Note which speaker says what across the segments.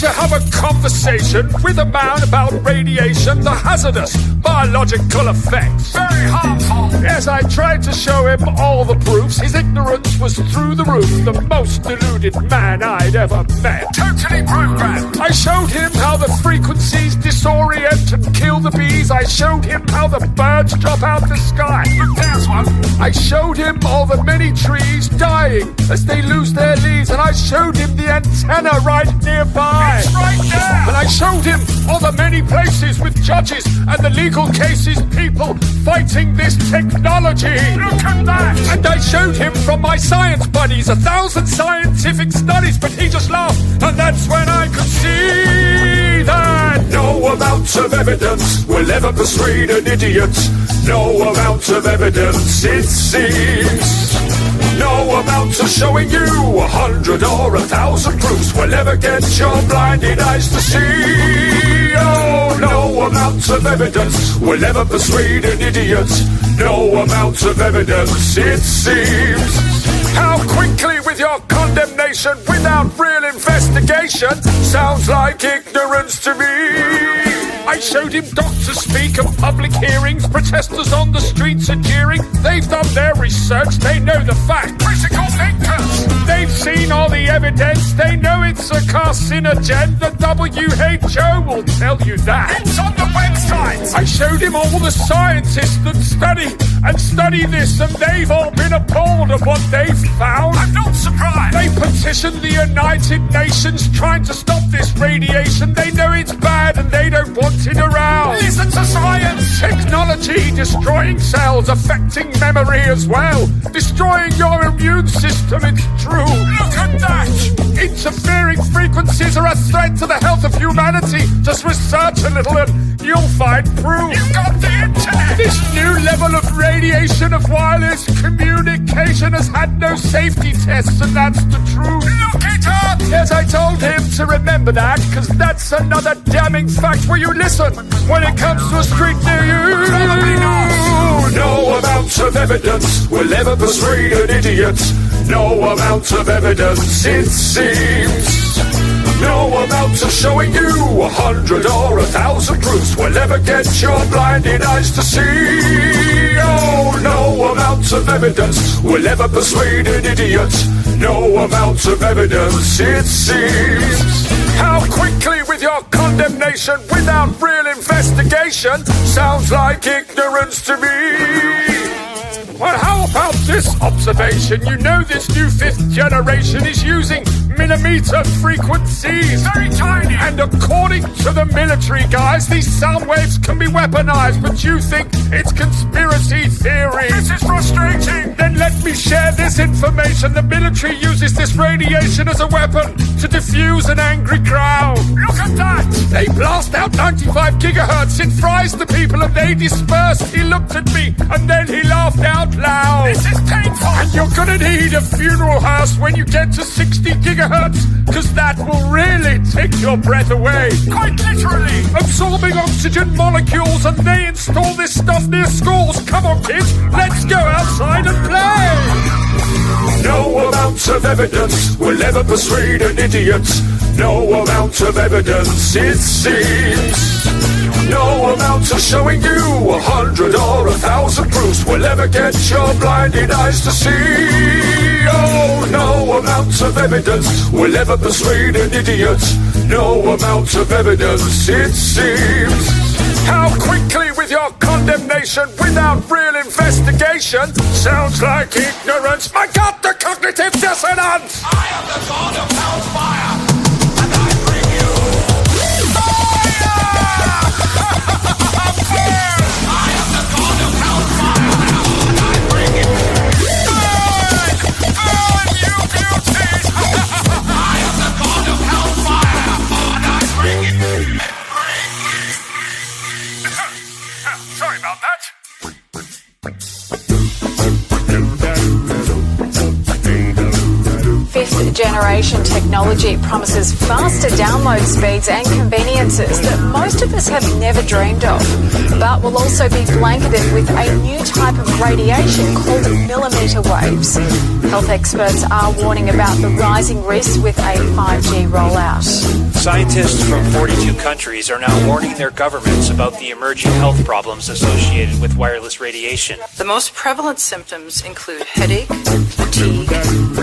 Speaker 1: to have a conversation with a man about radiation, the hazardous biological effects. Very harmful. Yes, I tried to show him all the proofs. His ignorance was through the roof. The most deluded man I'd ever met. Totally programmed. I showed him how the frequencies disorient and kill the bees. I showed him how the birds drop out the sky. Look, there's one. I showed him all the many trees dying as they lose their leaves. And I showed him the antenna right nearby. It's right there. And I showed him all the many places with judges and the legal cases, people fighting this technology. Look at that. And I showed him from my science buddies 1,000 scientific studies, but he just laughed. And that's when I could see that no amount of evidence will ever persuade an idiot. No amount of evidence, it seems. No amount of showing you 100 or 1,000 proofs will ever get your blinded eyes to see. Oh, no amount of evidence will ever persuade an idiot. No amount of evidence, it seems. How quickly with your condemnation without real investigation sounds like ignorance to me. I showed him doctors speak at public hearings. Protesters on the streets are jeering. They've done their research, they know the fact. Critical thinkers! They've seen all the evidence, they know it's a carcinogen. The WHO will tell you that. It's on the website! I showed him all the scientists that study this, and they've all been appalled at what they've found. I'm not surprised! They petitioned the United Nations trying to stop this radiation. They know it's bad and they don't want it around. Listen to science! Technology destroying cells, affecting memory as well. Destroying your immune system, it's true. Look at that! Interfering frequencies are a threat to the health of humanity. Just research a little and you'll find proof. You've got the internet! This new level of radiation of wireless communication has had no safety tests, and that's the truth. Look it up! Yes, I told him to remember that, because that's another damning fact. Will you listen when it comes to a street near you? Probably not. No amount of evidence will ever persuade an idiot. No amount of evidence, it seems. No amount of showing you 100 or 1,000 proofs will ever get your blinded eyes to see. Oh, no amount of evidence will ever persuade an idiot. No amount of evidence, it seems. How quickly with your condemnation without real investigation sounds like ignorance to me. Well, how about this observation? You know this new 5th generation is using millimeter frequencies. Very tiny. And according to the military guys, these sound waves can be weaponized, but you think it's conspiracy theory. This is frustrating. Then let me share this information. The military uses this radiation as a weapon to diffuse an angry crowd. Look at that. They blast out 95 gigahertz. It fries the people and they disperse. He looked at me and then he laughed out loud. This is painful. And you're gonna need a funeral hearse when you get to 60 gigahertz, because that will really take your breath away. Quite literally. Absorbing oxygen molecules, and they install this stuff near schools. Come on, kids, let's go outside and play. No amount of evidence will ever persuade an idiot. No amount of evidence, it seems. No amount of showing you 100 or 1,000 proofs will ever get your blinded eyes to see. Oh, no amount of evidence will ever persuade an idiot. No amount of evidence, it seems. How quickly with your condemnation without real investigation sounds like ignorance. My God, the cognitive dissonance! I am the god of hellfire, and I bring you fire! I am the god of hellfire, and I bring you burn, you beauties! I am the god of hellfire, and I bring you. Sorry about that.
Speaker 2: Fifth generation technology promises faster download speeds and conveniences that most of us have never dreamed of, but will also be blanketed with a new type of radiation called millimetre waves. Health experts are warning about the rising risks with a 5G rollout.
Speaker 3: Scientists from 42 countries are now warning their governments about the emerging health problems associated with wireless radiation.
Speaker 4: The most prevalent symptoms include headache, fatigue,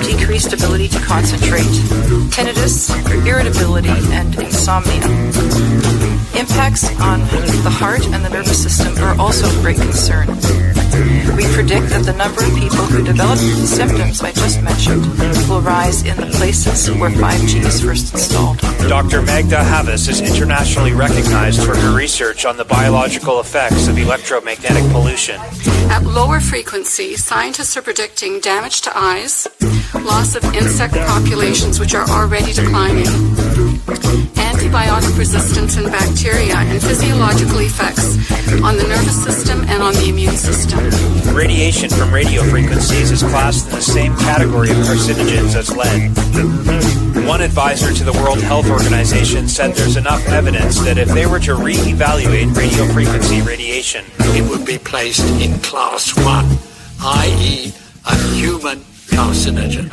Speaker 4: decreased ability to concentrate, tinnitus, irritability, and insomnia. Impacts on the heart and the nervous system are also of great concern. We predict that the number of people who develop the symptoms I just mentioned will rise in the places where 5G is first installed.
Speaker 3: Dr. Magda Havas is internationally recognized for her research on the biological effects of electromagnetic pollution.
Speaker 5: At lower frequencies, scientists are predicting damage to eyes, loss of insect populations which are already declining, antibiotic resistance in bacteria, and physiological effects on the nervous system and on the immune system.
Speaker 3: Radiation from radio frequencies is classed in the same category of carcinogens as lead. One advisor to the World Health Organization said there's enough evidence that if they were to re-evaluate radio frequency radiation,
Speaker 6: it would be placed in class 1, i.e. a human carcinogen.